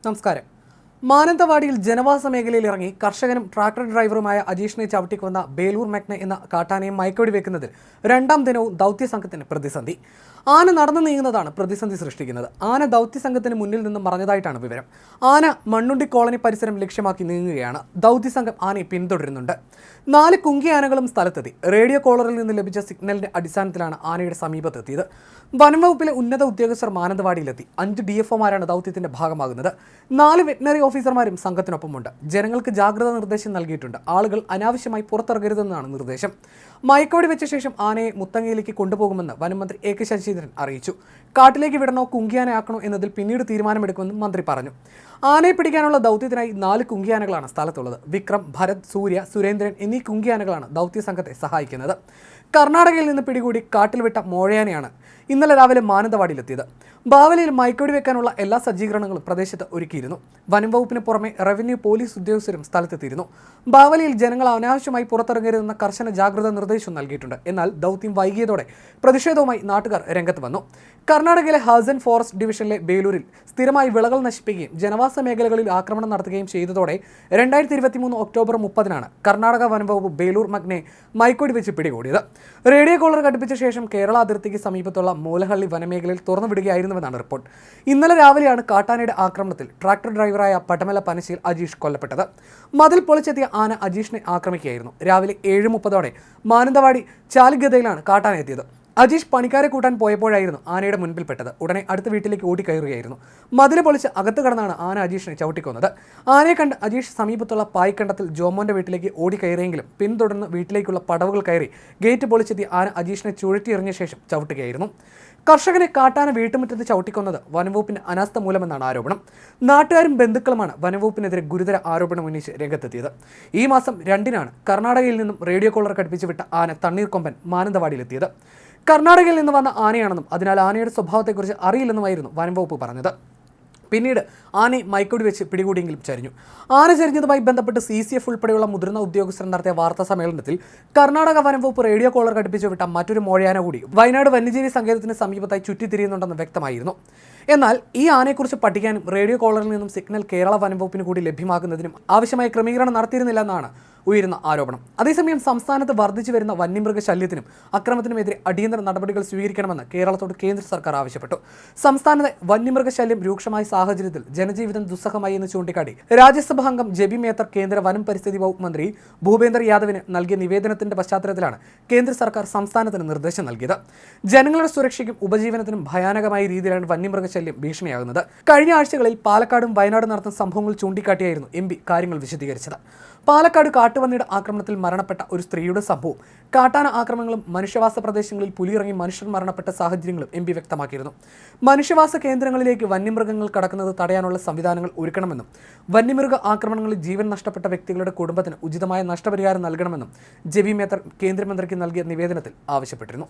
നമസ്കാരം. മാനന്തവാടിയിൽ ജനവാസ മേഖലയിൽ ഇറങ്ങി കർഷകനും ട്രാക്ടർ ഡ്രൈവറുമായ അജീഷിനെ ചവിട്ടിക്കൊന്ന ബേലൂർ മെഗ്ന എന്ന കാട്ടാനയെ മയക്കുവെടി വെക്കുന്നതിൽ രണ്ടാം ദിനവും ദൗത്യസംഘത്തിന് പ്രതിസന്ധി. ആന നടന്നു നീങ്ങുന്നതാണ് പ്രതിസന്ധി സൃഷ്ടിക്കുന്നത്. ആന ദൗത്യസംഘത്തിന് മുന്നിൽ നിന്നും മറഞ്ഞതായിട്ടാണ് വിവരം. ആന മണ്ണുണ്ടി കോളനി പരിസരം ലക്ഷ്യമാക്കി നീങ്ങുകയാണ്. ദൗത്യസംഘം ആനയെ പിന്തുടരുന്നുണ്ട്. 4 കുങ്കി ആനകളും സ്ഥലത്തെത്തി. റേഡിയോ കോളറിൽ നിന്ന് ലഭിച്ച സിഗ്നലിന്റെ അടിസ്ഥാനത്തിലാണ് ആനയുടെ സമീപത്തെത്തിയത്. വനം വകുപ്പിലെ ഉന്നത ഉദ്യോഗസ്ഥർ മാനന്തവാടിയിലെത്തി. 5 DFOമാരാണ് ദൗത്യത്തിന്റെ ഭാഗമാകുന്നത്. 4 വെറ്റിനറി ഓഫീസർമാരും സംഘത്തിനൊപ്പമുണ്ട്. ജനങ്ങൾക്ക് ജാഗ്രതാ നിർദ്ദേശം നൽകിയിട്ടുണ്ട്. ആളുകൾ അനാവശ്യമായി പുറത്തിറങ്ങരുതെന്നാണ് നിർദ്ദേശം. മയക്കോടി വെച്ച ശേഷം ആനയെ മുത്തങ്ങയിലേക്ക് കൊണ്ടുപോകുമെന്ന് വനമന്ത്രി AK ശശീന്ദ്രൻ അറിയിച്ചു. കാട്ടിലേക്ക് വിടണോ കുങ്കിയാനയാക്കണോ എന്നതിൽ പിന്നീട് തീരുമാനമെടുക്കുമെന്നും മന്ത്രി പറഞ്ഞു. ആനയെ പിടിക്കാനുള്ള ദൗത്യത്തിനായി 4 കുങ്കിയാനകളാണ് സ്ഥലത്തുള്ളത്. വിക്രം, ഭരത്, സൂര്യ, സുരേന്ദ്രൻ എന്നീ കുങ്കിയാനകളാണ് ദൗത്യസംഘത്തെ സഹായിക്കുന്നത്. കർണാടകയിൽ നിന്ന് പിടികൂടി കാട്ടിൽ വിട്ട മോഴയാനയാണ് ഇന്നലെ രാവിലെ മാനന്തവാടിയിലെത്തിയത്. ബാവലിയിൽ മയക്കുവെടി വെക്കാനുള്ള എല്ലാ സജ്ജീകരണങ്ങളും പ്രദേശത്ത് ഒരുക്കിയിരുന്നു. വനം വകുപ്പിന് പുറമെ റവന്യൂ, പോലീസ് ഉദ്യോഗസ്ഥരും സ്ഥലത്തെത്തിയിരുന്നു. ബാവലിയിൽ ജനങ്ങൾ അനാവശ്യമായി പുറത്തിറങ്ങരുതെന്ന കർശന ജാഗ്രതാ നിർദ്ദേശം നൽകിയിട്ടുണ്ട്. എന്നാൽ ദൗത്യം വൈകിയതോടെ പ്രതിഷേധവുമായി നാട്ടുകാർ രംഗത്ത് വന്നു. കർണാടകയിലെ ഹസൻ ഫോറസ്റ്റ് ഡിവിഷനിലെ ബേലൂരിൽ സ്ഥിരമായി വിളകൾ നശിപ്പിക്കുകയും ജനവാസ മേഖലകളിൽ ആക്രമണം നടത്തുകയും ചെയ്തതോടെ 2023 ഒക്ടോബർ 30-നാണ് കർണാടക വനം വകുപ്പ് ബേലൂർ മെഗ്നയെ മയക്കുവെടി വെച്ച് പിടികൂടിയത്. റേഡിയോ കോളർ ഘടിപ്പിച്ച ശേഷം കേരള അതിർത്തിക്ക് സമീപത്തുള്ള മൂലഹള്ളി വനമേഖലയിൽ തുറന്നുവിടുകയായിരുന്നുവെന്നാണ് റിപ്പോർട്ട്. ഇന്നലെ രാവിലെയാണ് കാട്ടാനയുടെ ആക്രമണത്തിൽ ട്രാക്ടർ ഡ്രൈവറായ പടമല പനശ്ശേൽ അജീഷ് കൊല്ലപ്പെട്ടത്. മതിൽ പൊളിച്ചെത്തിയ ആന അജീഷിനെ ആക്രമിക്കുകയായിരുന്നു. രാവിലെ 7:30 മാനന്തവാടി ചാലിഗതയിലാണ് കാട്ടാന എത്തിയത്. അജീഷ് പണിക്കാരെ കൂട്ടാൻ പോയപ്പോഴായിരുന്നു ആനയുടെ മുൻപിൽപ്പെട്ടത്. ഉടനെ അടുത്ത വീട്ടിലേക്ക് ഓടിക്കയറുകയായിരുന്നു. മതിൽ പൊളിച്ച് അകത്ത് കടന്നാണ് ആന അജീഷിനെ ചവിട്ടിക്കൊന്നത്. ആനയെ കണ്ട് അജീഷ് സമീപത്തുള്ള പായ്ക്കണ്ടത്തിൽ ജോമോന്റെ വീട്ടിലേക്ക് ഓടിക്കയറിയെങ്കിലും പിന്തുടർന്ന് വീട്ടിലേക്കുള്ള പടവുകൾ കയറി ഗേറ്റ് പൊളിച്ചെത്തിയ ആന അജീഷിനെ ചുഴറ്റിയെറിഞ്ഞ ശേഷം ചവിട്ടുകയായിരുന്നു. കർഷകനെ കാട്ടാന വീട്ടുമുറ്റത്ത് ചവിട്ടിക്കൊന്നത് വനംവകുപ്പിന്റെ അനാസ്ഥ മൂലമെന്നാണ് ആരോപണം. നാട്ടുകാരും ബന്ധുക്കളുമാണ് വനംവകുപ്പിനെതിരെ ഗുരുതര ആരോപണം ഉന്നയിച്ച് രംഗത്തെത്തിയത്. ഈ മാസം 2-നാണ് കർണാടകയിൽ നിന്നും റേഡിയോ കോളർ ഘടിപ്പിച്ച് വിട്ട ആന തണ്ണീർക്കൊമ്പൻ മാനന്തവാടിയിലെത്തിയത്. കർണാടകയിൽ നിന്ന് വന്ന ആനയാണെന്നും അതിനാൽ ആനയുടെ സ്വഭാവത്തെക്കുറിച്ച് അറിയില്ലെന്നുമായിരുന്നു വനംവകുപ്പ് പറഞ്ഞത്. പിന്നീട് ആനയെ മയക്കുവെടി വെച്ച് പിടികൂടിയെങ്കിലും ചരിഞ്ഞു. ആന ചരിഞ്ഞതുമായി ബന്ധപ്പെട്ട് CCF ഉൾപ്പെടെയുള്ള മുതിർന്ന ഉദ്യോഗസ്ഥർ നടത്തിയ വാർത്താ സമ്മേളനത്തിൽ കർണാടക വനം വകുപ്പ് റേഡിയോ കോളർ ഘടിപ്പിച്ചു വിട്ട മറ്റൊരു മോഴയാന കൂടി വയനാട് വന്യജീവി സങ്കേതത്തിന് സമീപത്തായി ചുറ്റിത്തിരിയുന്നുണ്ടെന്ന് വ്യക്തമായിരുന്നു. എന്നാൽ ഈ ആനയെക്കുറിച്ച് പഠിക്കാനും റേഡിയോ കോളറിൽ നിന്നും സിഗ്നൽ കേരള വനം വകുപ്പിന് കൂടി ലഭ്യമാക്കുന്നതിനും ആവശ്യമായ ക്രമീകരണം നടത്തിയിരുന്നില്ല എന്നാണ് ഉയരുന്ന ആരോപണം. അതേസമയം സംസ്ഥാനത്ത് വർദ്ധിച്ചു വരുന്ന വന്യമൃഗ ശല്യത്തിനും അക്രമത്തിനുമെതിരെ അടിയന്തര നടപടികൾ സ്വീകരിക്കണമെന്ന് കേരളത്തോട് കേന്ദ്ര സർക്കാർ ആവശ്യപ്പെട്ടു. സംസ്ഥാനത്തെ വന്യമൃഗ ശല്യം രൂക്ഷമായ സാഹചര്യത്തിൽ ജനജീവിതം ദുസ്സഹമായി എന്ന് ചൂണ്ടിക്കാട്ടി രാജ്യസഭാ അംഗം ജെബി മേത്തർ കേന്ദ്ര വനം പരിസ്ഥിതി വകുപ്പ് മന്ത്രി ഭൂപേന്ദർ യാദവിന് നൽകിയ നിവേദനത്തിന്റെ പശ്ചാത്തലത്തിലാണ് കേന്ദ്ര സർക്കാർ സംസ്ഥാനത്തിന് നിർദ്ദേശം നൽകിയത്. ജനങ്ങളുടെ സുരക്ഷയ്ക്കും ഉപജീവനത്തിനും ഭയാനകമായ രീതിയിലാണ് വന്യമൃഗ ശല്യം ഭീഷണിയാകുന്നത്. കഴിഞ്ഞ ആഴ്ചകളിൽ പാലക്കാടും വയനാടും നടത്തുന്ന സംഭവങ്ങൾ ചൂണ്ടിക്കാട്ടിയായിരുന്നു MP കാര്യങ്ങൾ വിശദീകരിച്ചത്. പാലക്കാട് കാട്ടുപന്നിയുടെ ആക്രമണത്തിൽ മരണപ്പെട്ട ഒരു സ്ത്രീയുടെ സംഭവവും കാട്ടാന ആക്രമണങ്ങളും മനുഷ്യവാസ പ്രദേശങ്ങളിൽ പുലിയിറങ്ങി മനുഷ്യർ മരണപ്പെട്ട സാഹചര്യങ്ങളും MP വ്യക്തമാക്കിയിരുന്നു. മനുഷ്യവാസ കേന്ദ്രങ്ങളിലേക്ക് വന്യമൃഗങ്ങൾ കടക്കുന്നത് തടയാനുള്ള സംവിധാനങ്ങൾ ഒരുക്കണമെന്നും വന്യമൃഗ ആക്രമണങ്ങളിൽ ജീവൻ നഷ്ടപ്പെട്ട വ്യക്തികളുടെ കുടുംബത്തിന് ഉചിതമായ നഷ്ടപരിഹാരം നൽകണമെന്നും ജെബി മേത്തർ കേന്ദ്രമന്ത്രിക്ക് നൽകിയ നിവേദനത്തിൽ ആവശ്യപ്പെട്ടിരുന്നു.